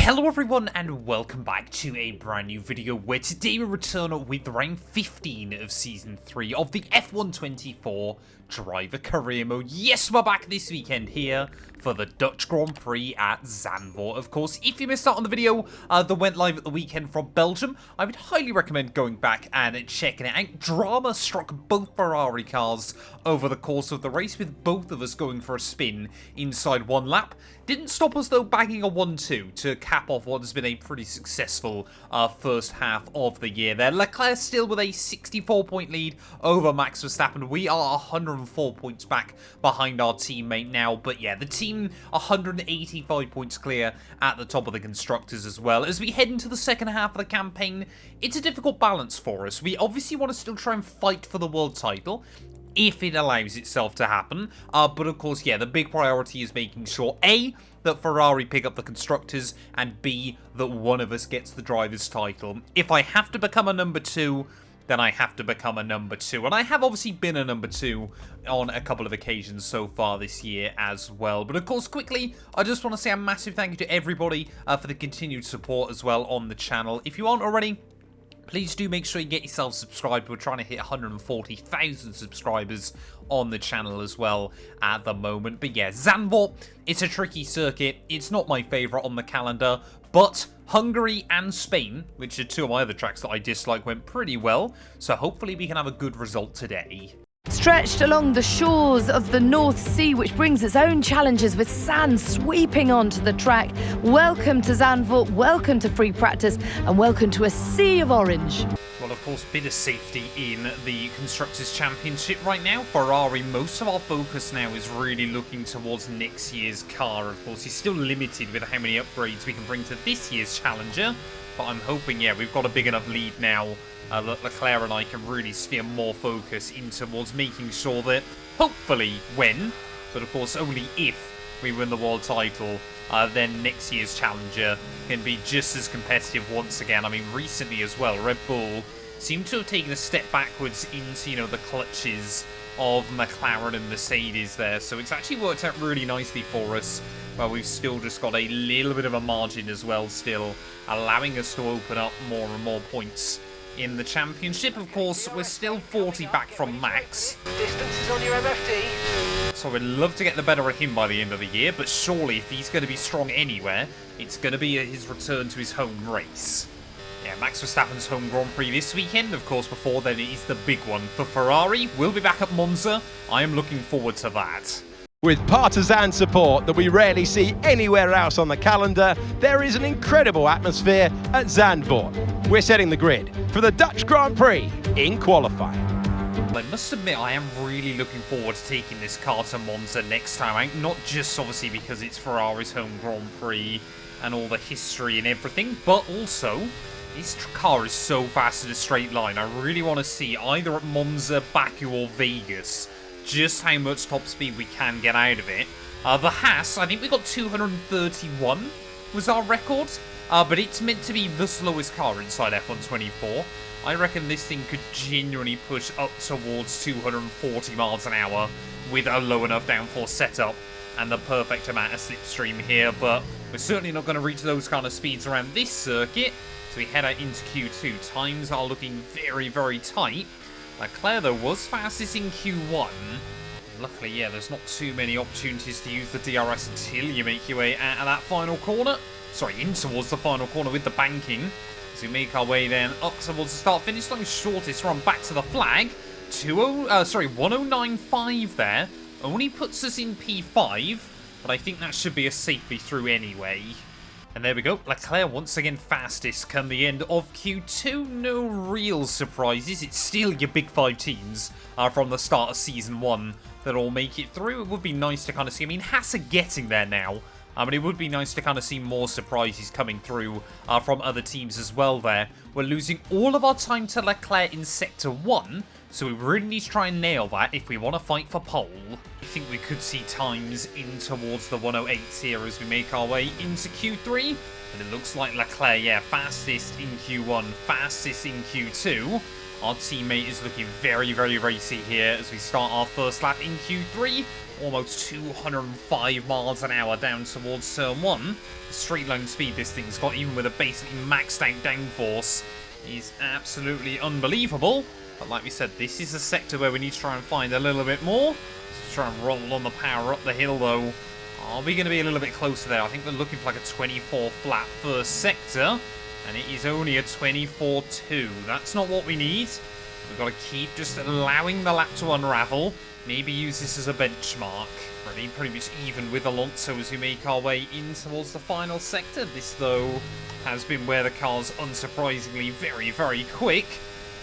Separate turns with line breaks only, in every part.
Hello everyone and welcome back to a brand new video where today we return with round 15 of season 3 of the F124 driver career mode. Yes, we're back this weekend here for the Dutch Grand Prix at Zandvoort. Of course, if you missed out on the video that went live at the weekend from Belgium, I would highly recommend going back and checking it out. Drama struck both Ferrari cars over the course of the race, with both of us going for a spin inside one lap. Didn't stop us though bagging a 1-2 to cap off what has been a pretty successful first half of the year there. Leclerc still with a 64-point lead over Max Verstappen. We are 104 points back behind our teammate now, but yeah, the team 185 points clear at the top of the constructors as well. As we head into the second half of the campaign, it's a difficult balance for us. We obviously want to still try and fight for the world title, if it allows itself to happen. But of course, yeah, the big priority is making sure, A, that Ferrari pick up the constructors, and B, that one of us gets the driver's title. If I have to become a number 2, then I have to become a number 2. And I have obviously been a number 2 on a couple of occasions so far this year as well. But of course, quickly, I just want to say a massive thank you to everybody for the continued support as well on the channel. If you aren't already, please do make sure you get yourself subscribed. We're trying to hit 140,000 subscribers on the channel as well at the moment. But yeah, Zandvoort, it's a tricky circuit. It's not my favourite on the calendar, but Hungary and Spain, which are two of my other tracks that I dislike, went pretty well. So hopefully we can have a good result today.
Stretched along the shores of the North Sea, which brings its own challenges with sand sweeping onto the track. Welcome to Zandvoort, welcome to free practice, and welcome to a sea of orange.
Well, of course, bit of safety in the Constructors' Championship right now. Ferrari, most of our focus now is really looking towards next year's car. Of course, he's still limited with how many upgrades we can bring to this year's Challenger, but I'm hoping, yeah, we've got a big enough lead now that Leclerc and I can really steer more focus in towards making sure that, hopefully, when, but of course only if, we win the world title, then next year's Challenger can be just as competitive once again. I mean, recently as well, Red Bull seemed to have taken a step backwards into, the clutches of McLaren and Mercedes there, so it's actually worked out really nicely for us, where we've still just got a little bit of a margin as well still, allowing us to open up more and more points in the championship. Of course, we're still 40 back from Max.
Distance is on your MFD.
So we'd love to get the better of him by the end of the year, but surely if he's going to be strong anywhere, it's going to be his return to his home race. Yeah, Max Verstappen's home Grand Prix this weekend. Of course, before then it is the big one for Ferrari. We'll be back at Monza. I am looking forward to that.
With partisan support that we rarely see anywhere else on the calendar, there is an incredible atmosphere at Zandvoort. We're setting the grid for the Dutch Grand Prix in qualifying.
I must admit, I am really looking forward to taking this car to Monza next time out. Not just obviously because it's Ferrari's home Grand Prix and all the history and everything, but also this car is so fast in a straight line. I really want to see either at Monza, Baku or Vegas just how much top speed we can get out of it. The Haas, I think we got 231 was our record, but it's meant to be the slowest car inside F124. I reckon this thing could genuinely push up towards 240 miles an hour with a low enough downforce setup and the perfect amount of slipstream here, but we're certainly not going to reach those kind of speeds around this circuit. So we head out into Q2. Times are looking very, very tight. Leclerc, though, was fastest in Q1. Luckily, yeah, there's not too many opportunities to use the DRS until you make your way out of that final corner. Sorry, in towards the final corner with the banking. As we make our way then up towards the start-finish line, shortest run back to the flag. 1095 there. Only puts us in P5, but I think that should be a safely through anyway. And there we go, Leclerc once again fastest come the end of Q2. No real surprises. It's still your big 5 teams from the start of Season 1 that all make it through. It would be nice to kind of see. I mean, Haas are getting there now. But it would be nice to kind of see more surprises coming through from other teams as well there. We're losing all of our time to Leclerc in Sector 1, so we really need to try and nail that if we want to fight for pole. I think we could see times in towards the 108s here as we make our way into Q3. And it looks like Leclerc, yeah, fastest in Q1, fastest in Q2. Our teammate is looking very, very racy here as we start our first lap in Q3. almost 205 miles an hour down towards turn 1. The straight line speed this thing's got, even with a basically maxed out downforce, is absolutely unbelievable. But like we said, this is a sector where we need to try and find a little bit more. Let's try and roll on the power up the hill though. Are we going to be a little bit closer there? I think we're looking for like a 24 flat first sector. And it is only a 24.2. That's not what we need. We've got to keep just allowing the lap to unravel. Maybe use this as a benchmark. Pretty much even with Alonso as we make our way in towards the final sector. This, though, has been where the car's unsurprisingly very, very quick.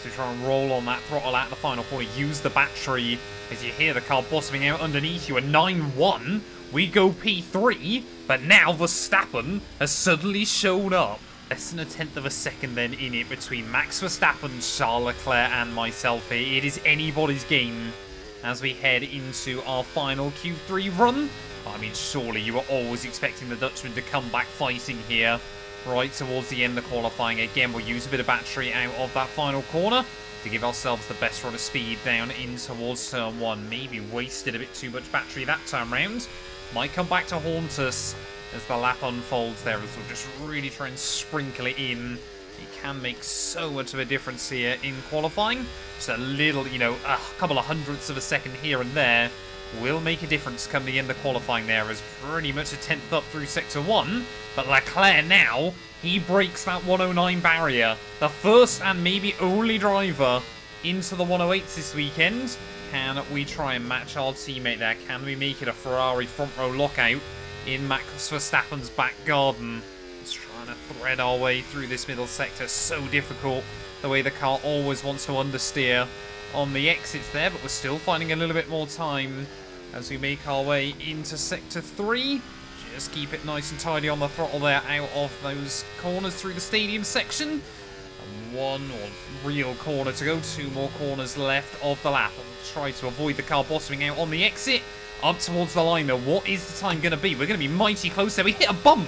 So try and roll on that throttle at the final corner. Use the battery as you hear the car bottoming out underneath you. A 9.1. We go P3. But now Verstappen has suddenly shown up. Less than a tenth of a second then in it between Max Verstappen, Charles Leclerc and myself here. It is anybody's game as we head into our final Q3 run. I mean, surely you were always expecting the Dutchman to come back fighting here right towards the end of qualifying. Again, we'll use a bit of battery out of that final corner to give ourselves the best run of speed down in towards turn 1. Maybe wasted a bit too much battery that time round. Might come back to haunt us as the lap unfolds there, as we'll just really try and sprinkle it in. It can make so much of a difference here in qualifying. Just a little, you know, a couple of hundredths of a second here and there will make a difference come the end of qualifying there, as pretty much a tenth up through Sector 1. But Leclerc now, he breaks that 109 barrier. The first and maybe only driver into the 108s this weekend. Can we try and match our teammate there? Can we make it a Ferrari front row lockout in Max Verstappen's back garden? Just trying to thread our way through this middle sector. So difficult, the way the car always wants to understeer on the exits there, but we're still finding a little bit more time as we make our way into Sector 3. Just keep it nice and tidy on the throttle there out of those corners through the stadium section. And one more real corner to go. 2 more corners left of the lap. And try to avoid the car bottoming out on the exit. Up towards the line though. What is the time going to be? We're going to be mighty close there. We hit a bump.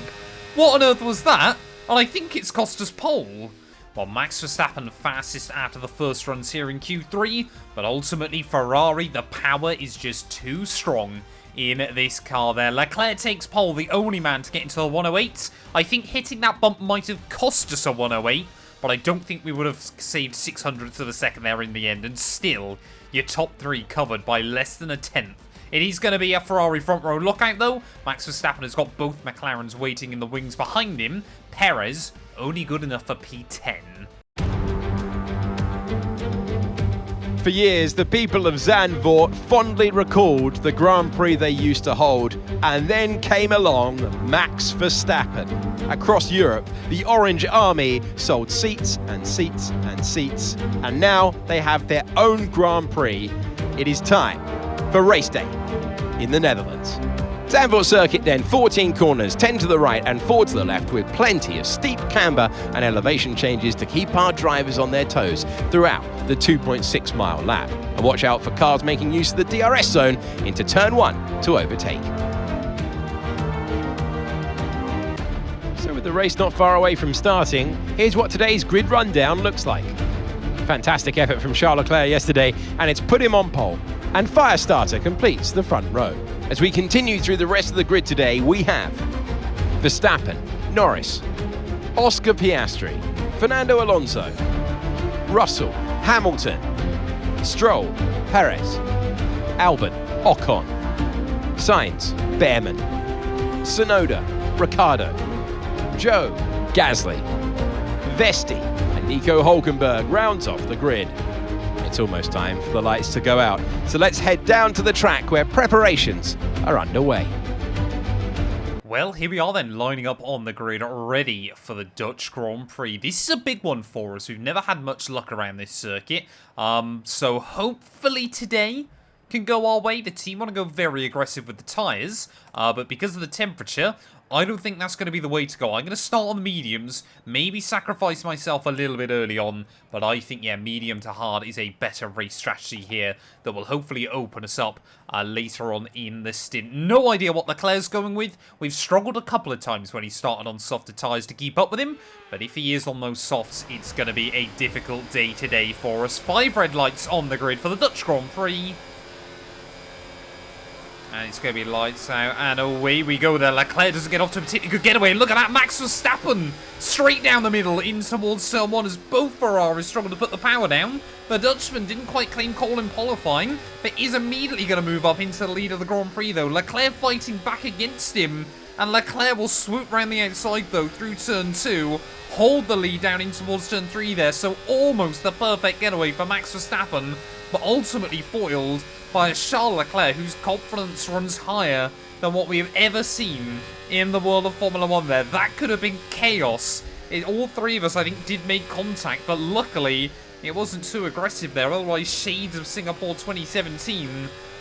What on earth was that? And I think it's cost us pole. Well, Max Verstappen fastest out of the first runs here in Q3. But ultimately Ferrari, the power is just too strong in this car there. Leclerc takes pole, the only man to get into the 108. I think hitting that bump might have cost us a 108. But I don't think we would have saved 600ths of a second there in the end. And still, your top 3 covered by less than a tenth. It is going to be a Ferrari front row lockout though. Max Verstappen has got both McLarens waiting in the wings behind him. Perez, only good enough for P10.
For years, the people of Zandvoort fondly recalled the Grand Prix they used to hold, and then came along Max Verstappen. Across Europe, the Orange Army sold seats and seats and seats, and now they have their own Grand Prix. It is time for race day in the Netherlands. Zandvoort circuit then, 14 corners, 10 to the right and 4 to the left, with plenty of steep camber and elevation changes to keep our drivers on their toes throughout the 2.6 mile lap. And watch out for cars making use of the DRS zone into turn 1 to overtake. So with the race not far away from starting, here's what today's grid rundown looks like. Fantastic effort from Charles Leclerc yesterday, and it's put him on pole. And Firestarter completes the front row. As we continue through the rest of the grid today, we have Verstappen, Norris, Oscar Piastri, Fernando Alonso, Russell, Hamilton, Stroll, Perez, Albon, Ocon, Sainz, Behrman, Tsunoda, Ricciardo, Joe, Gasly, Vesti, and Nico Hülkenberg rounds off the grid. It's almost time for the lights to go out, so let's head down to the track where preparations are underway.
Well, here we are then, lining up on the grid, ready for the Dutch Grand Prix. This is a big one for us. We've never had much luck around this circuit, so hopefully today can go our way. The team want to go very aggressive with the tyres, but because of the temperature, I don't think that's going to be the way to go. I'm going to start on the mediums, maybe sacrifice myself a little bit early on, but I think, yeah, medium to hard is a better race strategy here that will hopefully open us up later on in the stint. No idea what Leclerc's going with. We've struggled a couple of times when he started on softer tyres to keep up with him, but if he is on those softs, it's going to be a difficult day today for us. 5 red lights on the grid for the Dutch Grand Prix. And it's going to be lights out, and away we go there. Leclerc doesn't get off to a particularly good getaway. Look at that, Max Verstappen straight down the middle in towards turn 1 as both Ferraris struggle to put the power down. The Dutchman didn't quite claim pole in qualifying, but is immediately going to move up into the lead of the Grand Prix though. Leclerc fighting back against him, and Leclerc will swoop round the outside though through turn 2, hold the lead down in towards turn 3 there, so almost the perfect getaway for Max Verstappen, but ultimately foiled by Charles Leclerc, whose confidence runs higher than what we have ever seen in the world of Formula 1 there. That could have been chaos. All three of us, I think, did make contact, but luckily it wasn't too aggressive there. Otherwise, shades of Singapore 2017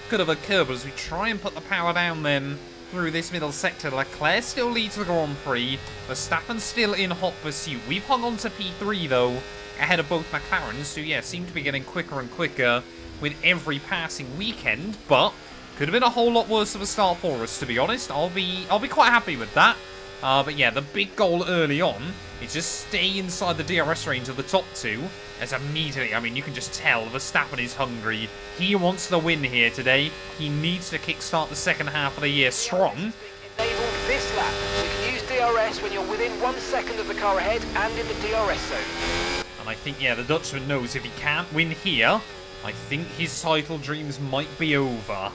could have occurred. But as we try and put the power down then through this middle sector, Leclerc still leads the Grand Prix. Verstappen still in hot pursuit. We've hung on to P3, though, ahead of both McLarens, who, yeah, seem to be getting quicker and quicker with every passing weekend, but could have been a whole lot worse of a start for us, to be honest. I'll be quite happy with that. But yeah, the big goal early on is just stay inside the DRS range of the top two, as immediately, I mean, you can just tell Verstappen is hungry. He wants the win here today. He needs to kickstart the second half of the year strong.
Enabled this lap. You can use DRS when you're within 1 second of the car ahead and in the DRS zone.
And I think, yeah, the Dutchman knows if he can't win here, I think his title dreams might be over.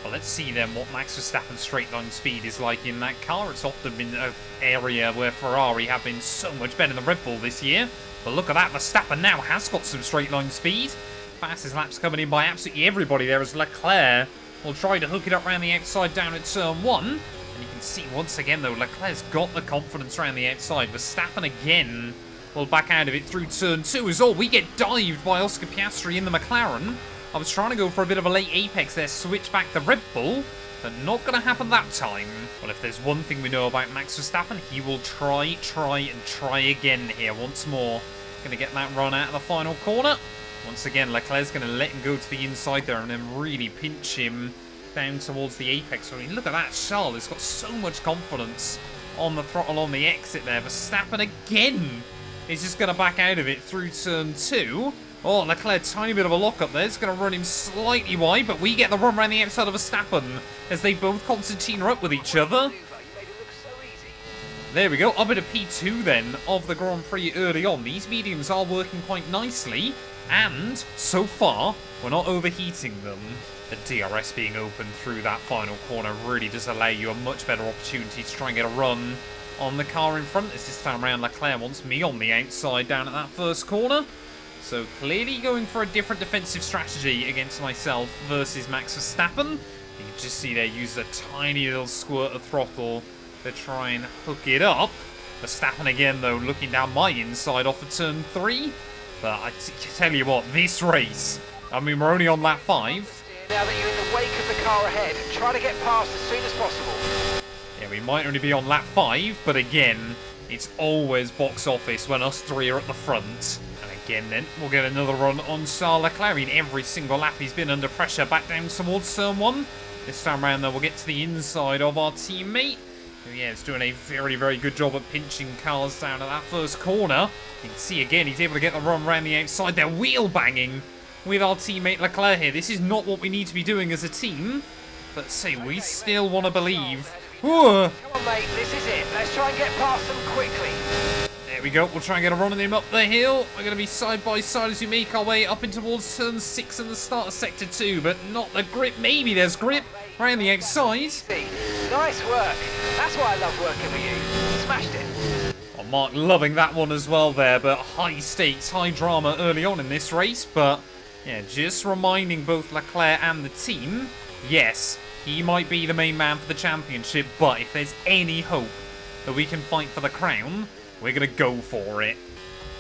Well, let's see then what Max Verstappen's straight line speed is like in that car. It's often been an area where Ferrari have been so much better than Red Bull this year. But look at that, Verstappen now has got some straight line speed. Fastest laps coming in by absolutely everybody there as Leclerc will try to hook it up around the outside down at turn 1. And you can see once again though, Leclerc's got the confidence around the outside. Verstappen again will back out of it through turn 2 as all. We get dived by Oscar Piastri in the McLaren. I was trying to go for a bit of a late apex there, switch back the Red Bull, but not going to happen that time. Well, if there's one thing we know about Max Verstappen, he will try again here once more. Going to get that run out of the final corner. Once again, Leclerc's going to let him go to the inside there and then really pinch him down towards the apex. I mean, look at that. Charles has got so much confidence on the throttle on the exit there. Verstappen again is just going to back out of it through turn 2. Oh, Leclerc, tiny bit of a lock-up there. It's going to run him slightly wide, but we get the run around the outside of Verstappen as they both concertina up with each other. There we go, up into P2 then of the Grand Prix early on. These mediums are working quite nicely, and so far, we're not overheating them. The DRS being opened through that final corner really does allow you a much better opportunity to try and get a run on the car in front. As this time around, Leclerc wants me on the outside down at that first corner. So clearly going for a different defensive strategy against myself versus Max Verstappen. You can just see there use a tiny little squirt of throttle to try and hook it up. Verstappen again though looking down my inside off of turn 3. But I tell you what, this race, I mean we're only on lap 5.
Now that you're in the wake of the car ahead, try to get past as soon as possible.
Yeah, we might only be on lap 5, but again, it's always box office when us three are at the front. Again then, we'll get another run on Charles Leclerc. In every single lap he's been under pressure back down towards turn 1. This time around though, we'll get to the inside of our teammate, who yeah, is doing a very good job at pinching cars down at that first corner. You can see again, he's able to get the run around the outside. They're wheel banging with our teammate Leclerc here. This is not what we need to be doing as a team, but say we still want to believe. Whoa.
Come on mate, this is it. Let's try and get past them quickly.
There we go, we'll try and get a run on him up the hill. We're going to be side by side as we make our way up in towards turn 6 and the start of sector 2, but not the grip. Maybe there's grip around the outside.
Nice work. That's why I love working with you. Smashed it.
Well, Mark loving that one as well there, but high stakes, high drama early on in this race. But yeah, just reminding both Leclerc and the team, yes, he might be the main man for the championship, but if there's any hope that we can fight for the crown, we're going to go for it.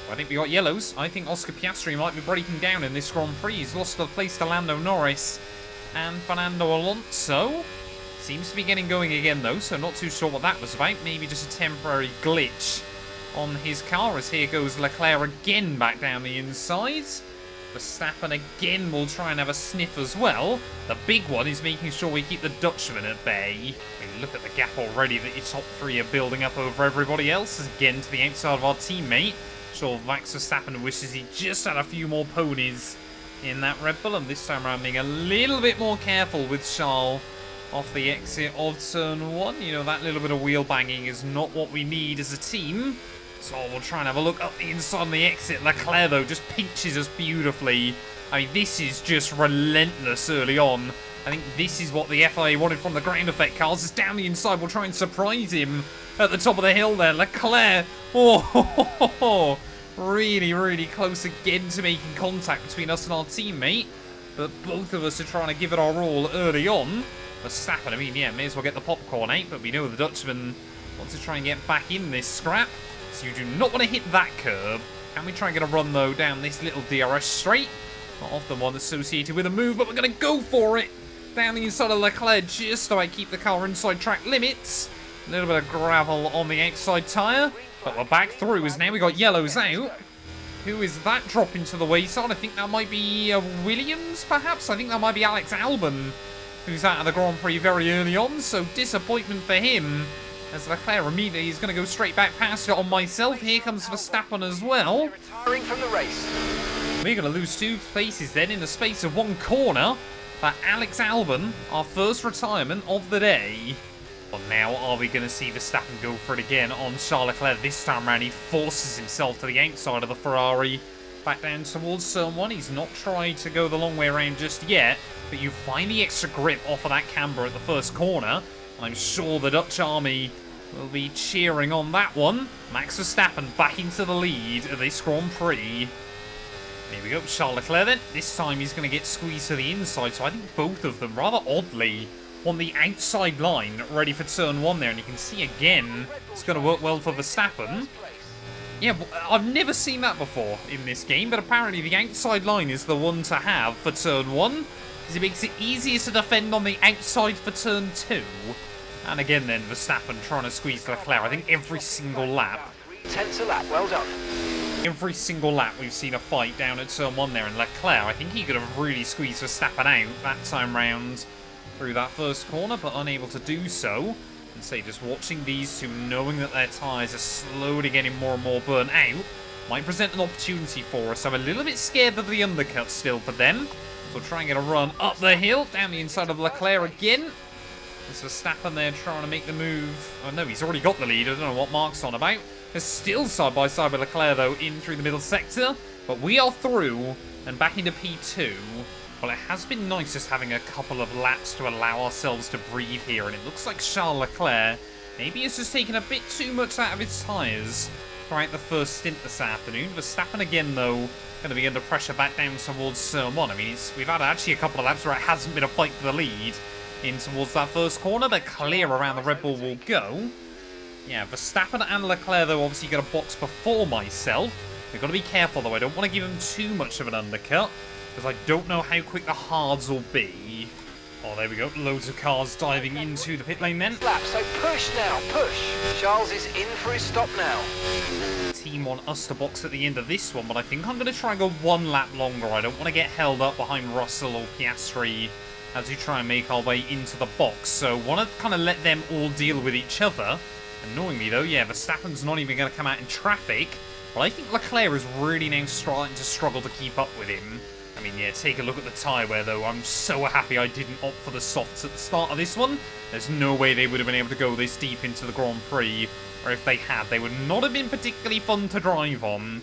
I think we got yellows. I think Oscar Piastri might be breaking down in this Grand Prix. He's lost the place to Lando Norris and Fernando Alonso. Seems to be getting going again though, so not too sure what that was about. Maybe just a temporary glitch on his car as here goes Leclerc again back down the inside. Verstappen again will try and have a sniff as well. The big one is making sure we keep the Dutchman at bay. I mean, look at the gap already that your top 3 are building up over everybody else. Again to the outside of our teammate. Sure, Max Verstappen wishes he just had a few more ponies in that Red Bull, and this time around being a little bit more careful with Charles off the exit of turn 1. You know, that little bit of wheel banging is not what we need as a team. So we'll try and have a look up the inside on the exit. Leclerc, though, just pinches us beautifully. I mean, this is just relentless early on. I think this is what the FIA wanted from the ground effect cars. Is down the inside. We'll try and surprise him at the top of the hill there. Leclerc, oh, really, really close again to making contact between us and our teammate. But both of us are trying to give it our all early on. Verstappen, I mean, yeah, may as well get the popcorn out. But we know the Dutchman wants to try and get back in this scrap. So you do not want to hit that curb. Can we try and get a run, though, down this little DRS straight? Not often one associated with a move, but we're going to go for it. Down the inside of Leclerc, just so I keep the car inside track limits. A little bit of gravel on the outside tyre. But we're back through, as now we got yellows out. Who is that dropping to the wayside? I think that might be Williams, perhaps? I think that might be Alex Albon, who's out of the Grand Prix very early on. So disappointment for him. As Leclerc immediately is going to go straight back past it on myself. Here comes Verstappen as well.
Retiring from the race.
We're going to lose 2 places then in the space of 1 corner. But Alex Albon, our first retirement of the day. Well, now are we going to see Verstappen go for it again on Charles Leclerc? This time around, he forces himself to the outside of the Ferrari. Back down towards turn 1. He's not tried to go the long way around just yet. But you find the extra grip off of that camber at the first corner. I'm sure the Dutch army will be cheering on that one. Max Verstappen back into the lead of this Grand Prix. Here we go, Charles Leclerc then. This time he's going to get squeezed to the inside, so I think both of them, rather oddly, on the outside line, ready for turn 1 there. And you can see again, it's going to work well for Verstappen. Yeah, I've never seen that before in this game, but apparently the outside line is the one to have for turn 1. Because it makes it easier to defend on the outside for turn 2. And again then, Verstappen trying to squeeze Leclerc. I think every single lap.
10th a lap, well done.
Every single lap we've seen a fight down at turn 1 there. And Leclerc, I think he could have really squeezed Verstappen out that time round through that first corner, but unable to do so. And say, just watching these two, knowing that their tyres are slowly getting more and more burnt out, might present an opportunity for us. I'm a little bit scared of the undercut still for them. So try and get a run up the hill, down the inside of Leclerc again. There's Verstappen there trying to make the move. Oh no, he's already got the lead. I don't know what Mark's on about. They're still side by side with Leclerc though, in through the middle sector. But we are through and back into P2. Well, it has been nice just having a couple of laps to allow ourselves to breathe here. And it looks like Charles Leclerc maybe has just taken a bit too much out of his tyres throughout the first stint this afternoon. Verstappen again though, going to be under pressure back down towards turn 1. I mean, we've had actually a couple of laps where it hasn't been a fight for the lead in towards that first corner, but clear around the Red Bull will go. Yeah, Verstappen and Leclerc, though, obviously got a box before myself. We've got to be careful, though. I don't want to give him too much of an undercut, because I don't know how quick the hards will be. Oh, there we go. Loads of cars diving into the pit lane then.
Lap, so push now, push. Charles is in for his stop now.
Team want us to box at the end of this one, but I think I'm going to try and go 1 lap longer. I don't want to get held up behind Russell or Piastri as we try and make our way into the box. So want to kind of let them all deal with each other. Annoyingly though, yeah, Verstappen's not even going to come out in traffic. But I think Leclerc is really now starting to struggle to keep up with him. I mean, yeah, take a look at the tyre wear though. I'm so happy I didn't opt for the softs at the start of this one. There's no way they would have been able to go this deep into the Grand Prix. Or if they had, they would not have been particularly fun to drive on.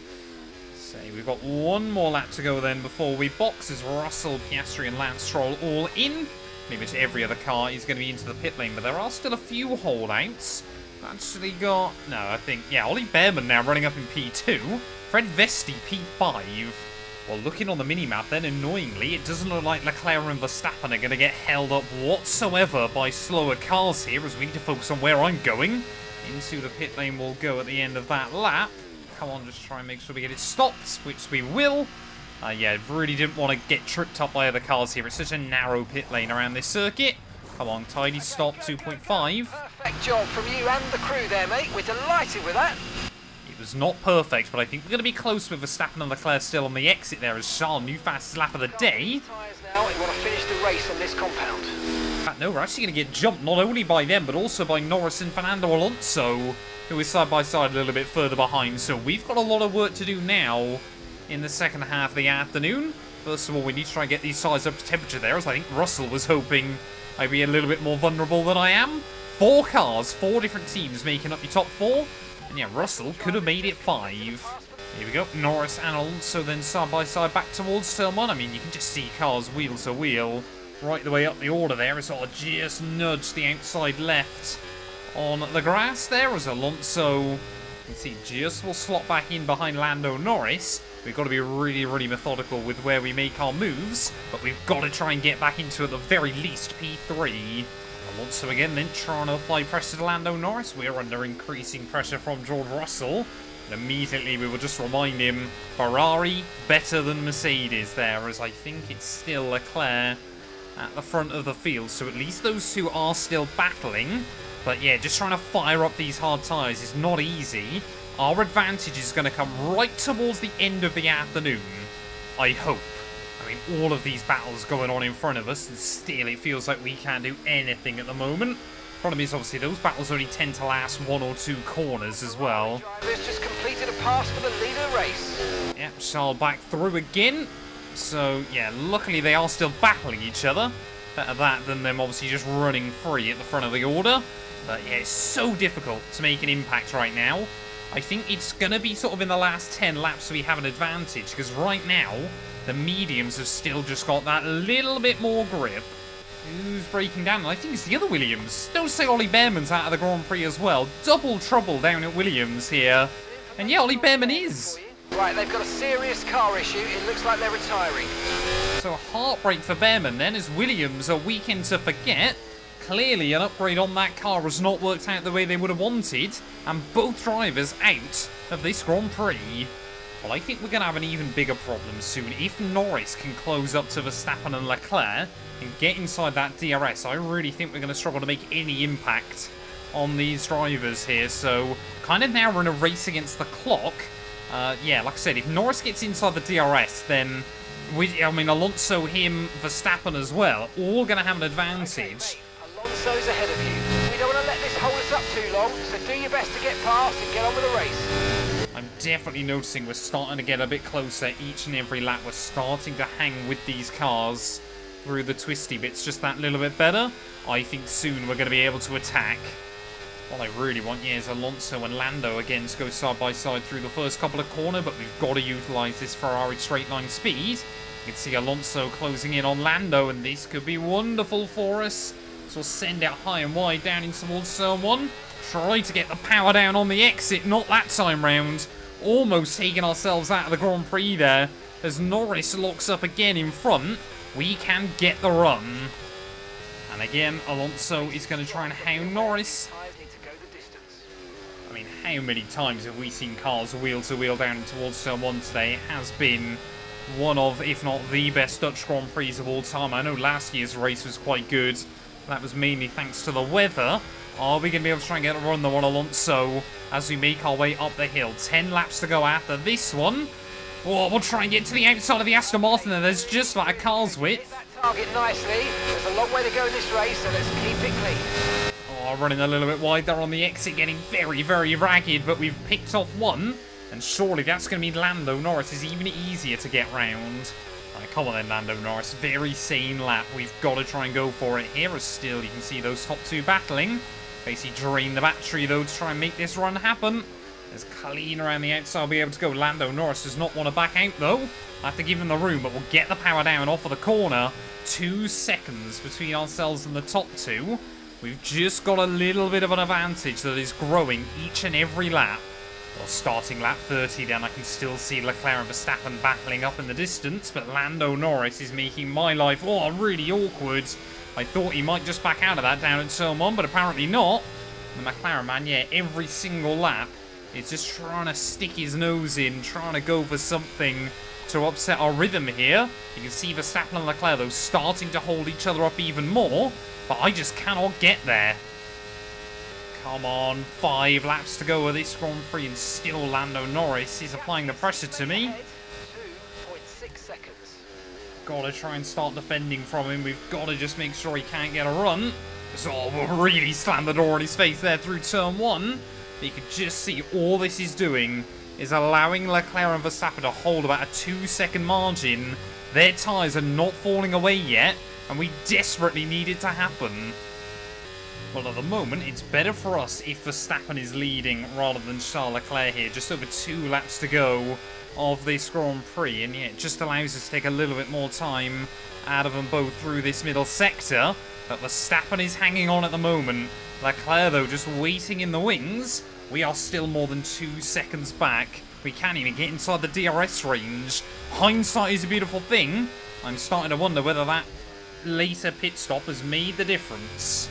So we've got 1 more lap to go then before we box as Russell, Piastri and Lance Stroll all in. Maybe to every other car is going to be into the pit lane, but there are still a few holdouts. Actually got... No, I think... Yeah, Ollie Behrman now running up in P2. Fred Vesti, P5. Well, looking on the minimap then, annoyingly, it doesn't look like Leclerc and Verstappen are going to get held up whatsoever by slower cars here, as we need to focus on where I'm going. Into the pit lane we'll go at the end of that lap. Come on, just try and make sure we get it stopped, which we will. Yeah, really didn't want to get tripped up by other cars here. It's such a narrow pit lane around this circuit. Come on, tidy stop, 2.5.
Perfect job from you and the crew there, mate. We're delighted with that.
It was not perfect, but I think we're going to be close with Verstappen and Leclerc still on the exit there as Charles, new fastest lap of the day.
Now we want to finish the race on this compound.
No, we're actually going to get jumped not only by them, but also by Norris and Fernando Alonso, who is side by side a little bit further behind. So we've got a lot of work to do now in the second half of the afternoon. First of all, we need to try and get these tyres up to temperature there, as I think Russell was hoping I'd be a little bit more vulnerable than I am. 4 cars, 4 different teams making up your top 4. And yeah, Russell could have made it 5. Here we go. Norris and Alonso then side by side back towards turn 1. I mean, you can just see cars wheel to wheel right the way up the order there. It's sort of just nudged the outside left on the grass there as Alonso, you can see, just will slot back in behind Lando Norris. We've got to be really, really methodical with where we make our moves, but we've got to try and get back into, at the very least, P3. Alonso again then trying to apply pressure to Lando Norris. We're under increasing pressure from George Russell. And immediately we will just remind him, Ferrari better than Mercedes there, as I think it's still Leclerc at the front of the field. So at least those two are still battling. But yeah, just trying to fire up these hard tyres is not easy. Our advantage is going to come right towards the end of the afternoon, I hope. I mean, all of these battles going on in front of us, and still it feels like we can't do anything at the moment. Problem is, obviously, those battles only tend to last 1 or 2 corners as well.
Drivers just completed a pass for the leader race.
Yep, Charles back through again. So, yeah, luckily they are still battling each other. Better that than them obviously just running free at the front of the order. But yeah, it's so difficult to make an impact right now. I think it's going to be sort of in the last 10 laps we have an advantage, because right now, the mediums have still just got that little bit more grip. Who's breaking down? I think it's the other Williams. Don't say Ollie Behrman's out of the Grand Prix as well. Double trouble down at Williams here. And yeah, Ollie Behrman is.
Right, they've got a serious car issue. It looks like they're retiring.
So a heartbreak for Behrman then, as Williams are weekend to forget. Clearly an upgrade on that car has not worked out the way they would have wanted, and both drivers out of this Grand Prix. Well, I think we're going to have an even bigger problem soon. If Norris can close up to Verstappen and Leclerc and get inside that DRS, I really think we're going to struggle to make any impact on these drivers here. So, kind of now we're in a race against the clock. Yeah, like I said, if Norris gets inside the DRS, then Alonso, him, Verstappen as well, all going to have an advantage.
Alonso's ahead of you. We don't want to let this hold us up too long, so do your best to get past and get on with the race.
I'm definitely noticing we're starting to get a bit closer each and every lap. We're starting to hang with these cars through the twisty bits just that little bit better. I think soon we're going to be able to attack. What I really want, yeah, is Alonso and Lando again to go side by side through the first couple of corners, but we've got to utilise this Ferrari straight line speed. You can see Alonso closing in on Lando, and this could be wonderful for us. So we'll send out high and wide down in towards turn 1. Try to get the power down on the exit, not that time round. Almost taking ourselves out of the Grand Prix there. As Norris locks up again in front, we can get the run. And again, Alonso is going to try and hound Norris. I mean, how many times have we seen cars wheel to wheel down towards turn 1 today? It has been one of, if not the best Dutch Grand Prix of all time. I know last year's race was quite good. That was mainly thanks to the weather. Are we going to be able to try and get a run though on Alonso as we make our way up the hill? 10 laps to go after this one. Oh, we'll try and get to the outside of the Aston Martin, and there's just like a car's width.
That target nicely. There's a long way to go in this race, so let's keep it clean.
Oh, running a little bit wide there on the exit, getting very, very ragged, but we've picked off one. And surely that's going to mean Lando Norris is even easier to get round. Right, come on then, Lando Norris. Very sane lap. We've got to try and go for it here. As still, you can see those top two battling. Basically drain the battery, though, to try and make this run happen. There's clean around the outside. I'll be able to go. Lando Norris does not want to back out, though. I have to give him the room, but we'll get the power down off of the corner. 2 seconds between ourselves and the top two. We've just got a little bit of an advantage that is growing each and every lap. Well, starting lap 30, then I can still see Leclerc and Verstappen battling up in the distance, but Lando Norris is making my life, really awkward. I thought he might just back out of that down at turn 1, but apparently not. The McLaren man, yeah, every single lap is just trying to stick his nose in, trying to go for something to upset our rhythm here. You can see Verstappen and Leclerc, though, starting to hold each other up even more, but I just cannot get there. Come on, 5 laps to go with this Grand Prix, and still Lando Norris is applying the pressure to me.
2.6 seconds.
Gotta try and start defending from him. We've got to just make sure he can't get a run. So we'll really slam the door in his face there through turn 1. You can just see all this is doing is allowing Leclerc and Verstappen to hold about a 2-second margin Their tyres are not falling away yet, and we desperately need it to happen. Well, at the moment, it's better for us if Verstappen is leading rather than Charles Leclerc here. Just over 2 laps to go of this Grand Prix, and yeah, it just allows us to take a little bit more time out of them both through this middle sector. But Verstappen is hanging on at the moment. Leclerc, though, just waiting in the wings. We are still more than 2 seconds back. We can't even get inside the DRS range. Hindsight is a beautiful thing. I'm starting to wonder whether that later pit stop has made the difference.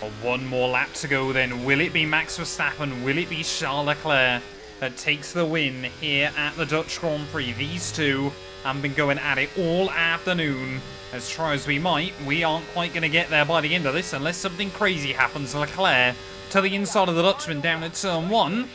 Well, 1 more lap to go then. Will it be Max Verstappen? Will it be Charles Leclerc that takes the win here at the Dutch Grand Prix? These two have been going at it all afternoon. As try as we might, we aren't quite going to get there by the end of this unless something crazy happens. Leclerc to the inside of the Dutchman down at turn 1.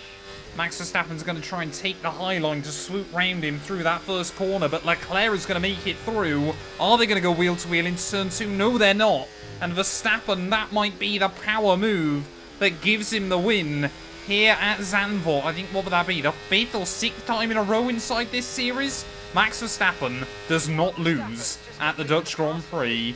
Max Verstappen's going to try and take the high line to swoop round him through that first corner, but Leclerc is going to make it through. Are they going to go wheel to wheel into turn 2? No, they're not. And Verstappen, that might be the power move that gives him the win here at Zandvoort. I think, what would that be? The 5th or 6th time in a row inside this series? Max Verstappen does not lose at the Dutch Grand Prix.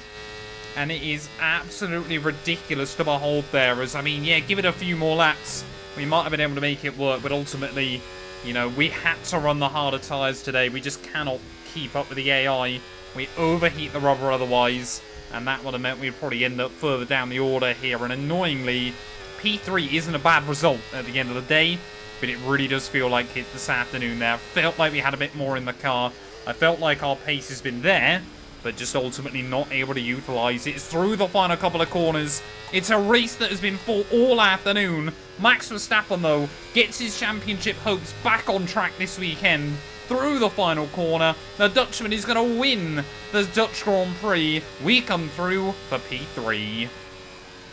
And it is absolutely ridiculous to behold there. As, I mean, yeah, give it a few more laps. We might have been able to make it work, but ultimately, you know, we had to run the harder tyres today. We just cannot keep up with the AI. We overheat the rubber otherwise. And that would have meant we'd probably end up further down the order here. And annoyingly, P3 isn't a bad result at the end of the day. But it really does feel like it this afternoon there. Felt like we had a bit more in the car. I felt like our pace has been there, but just ultimately not able to utilise it. It's through the final couple of corners. It's a race that has been fought all afternoon. Max Verstappen, though, gets his championship hopes back on track this weekend. Through the final corner, the Dutchman is going to win the Dutch Grand Prix. We come through for P3.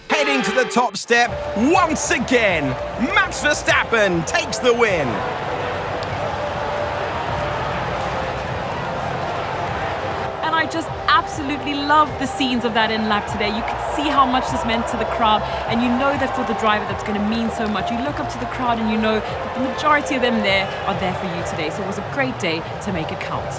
Heading to the top step once again, Max Verstappen takes the win.
And I just absolutely love the scenes of that in lap today. You could see how much this meant to the crowd, and you know that for the driver that's going to mean so much. You look up to the crowd and you know that the majority of them there are there for you today. So it was a great day to make it count.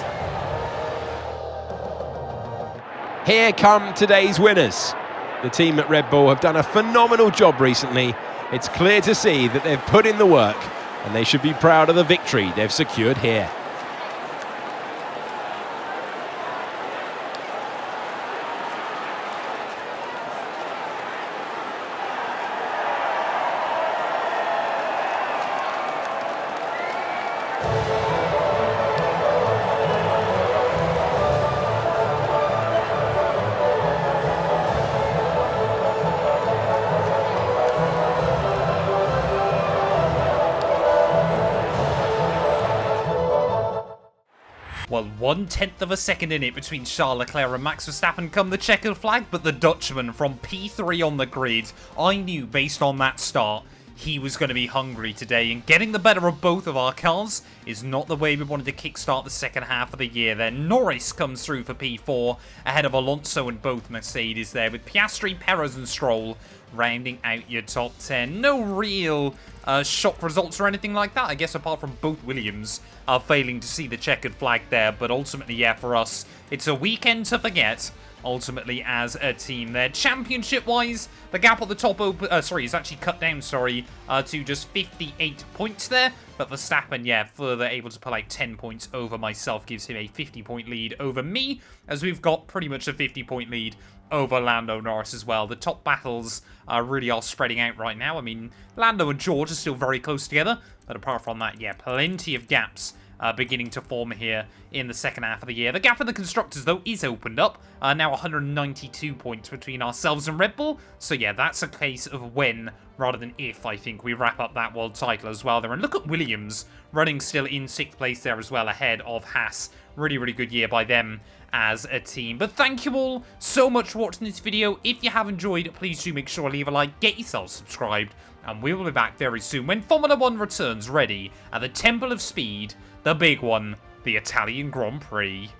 Here come today's winners. The team at Red Bull have done a phenomenal job recently. It's clear to see that they've put in the work, and they should be proud of the victory they've secured here.
Well, 1/10 of a second in it between Charles Leclerc and Max Verstappen come the checkered flag, but the Dutchman from P3 on the grid, I knew based on that start, he was going to be hungry today, and getting the better of both of our cars is not the way we wanted to kickstart the second half of the year. Then Norris comes through for P4 ahead of Alonso and both Mercedes there, with Piastri, Perez and Stroll rounding out your top 10. No real shock results or anything like that, I guess, apart from both Williams failing to see the checkered flag there. But ultimately, yeah, for us, it's a weekend to forget. Ultimately, as a team there, championship-wise, the gap at the top is actually cut down, to just 58 points there. But Verstappen, yeah, further able to pull out 10 points over myself, gives him a 50-point lead over me, as we've got pretty much a 50-point lead over Lando Norris as well. The top battles really are spreading out right now. I mean, Lando and George are still very close together, but apart from that, yeah, plenty of gaps beginning to form here in the second half of the year. The gap in the constructors, though, is opened up. Now 192 points between ourselves and Red Bull. So yeah, that's a case of when rather than if, I think, we wrap up that world title as well there. And look at Williams running still in 6th place there as well, ahead of Haas. Really, really good year by them as a team. But thank you all so much for watching this video. If you have enjoyed, please do make sure to leave a like, get yourself subscribed, and we will be back very soon when Formula 1 returns ready at the Temple of Speed, the big one, the Italian Grand Prix.